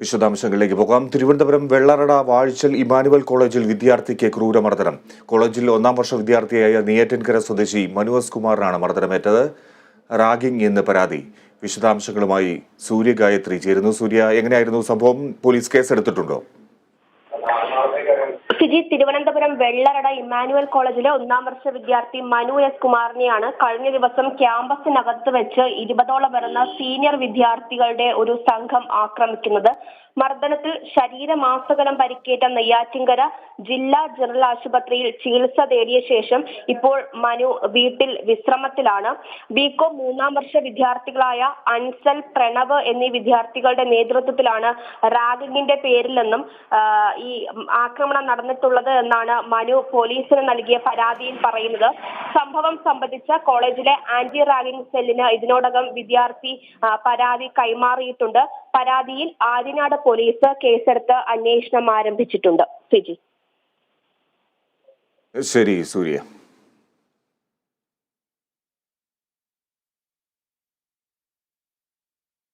വിശദാംശങ്ങളിലേക്ക് പോകാം. തിരുവനന്തപുരം വെള്ളറട വാഴ്ചൽ ഇമാനുവൽ കോളേജിൽ വിദ്യാർത്ഥിക്ക് ക്രൂരമർദ്ദനം. കോളേജിൽ 1ാം വർഷ വിദ്യാർത്ഥിയായ നെയ്യാറ്റിൻകര സ്വദേശി മനു എസ് കുമാറിനാണ് മർദ്ദനമേറ്റത്. റാഗിംഗ് എന്ന് പരാതി. വിശദാംശങ്ങളുമായി സൂര്യ ഗായത്രി ചേരുന്നു. സൂര്യ, എങ്ങനെയായിരുന്നു സംഭവം? പോലീസ് കേസെടുത്തിട്ടുണ്ടോ? തിരുവനന്തപുരം വെള്ളറട ഇമാനുവൽ കോളേജിലെ 1ാം വർഷ വിദ്യാർത്ഥി മനു എസ് കുമാറിനെയാണ് കഴിഞ്ഞ ദിവസം ക്യാമ്പസിനകത്ത് വെച്ച് 20ഓളം വരുന്ന സീനിയർ വിദ്യാർത്ഥികളുടെ ഒരു സംഘം ആക്രമിക്കുന്നത്. മർദ്ദനത്തിൽ ശരീരമാസകലം പരിക്കേറ്റ നെയ്യാറ്റിൻകര ജില്ലാ ജനറൽ ആശുപത്രിയിൽ ചികിത്സ തേടിയ ശേഷം ഇപ്പോൾ മനു വീട്ടിൽ വിശ്രമത്തിലാണ്. ബികോം 3ാം വർഷ വിദ്യാർത്ഥികളായ അൻസൽ, പ്രണവ് എന്നീ വിദ്യാർത്ഥികളുടെ നേതൃത്വത്തിലാണ് റാഗിങ്ങിന്റെ പേരിൽ നിന്നും ഈ ആക്രമണം നടന്നിട്ടുള്ളത് എന്നാണ് മനു പോലീസിന് നൽകിയ പരാതിയിൽ പറയുന്നത്. സംഭവം സംബന്ധിച്ച കോളേജിലെ ആന്റി റാഗിംഗ് സെല്ലിന് ഇതിനോടകം വിദ്യാർത്ഥി പരാതി കൈമാറിയിട്ടുണ്ട്. പരാതിയിൽ ആര്യനാട് പോലീസ് കേസെടുത്ത് അന്വേഷണം ആരംഭിച്ചിട്ടുണ്ട്. ശരി സൂര്യ.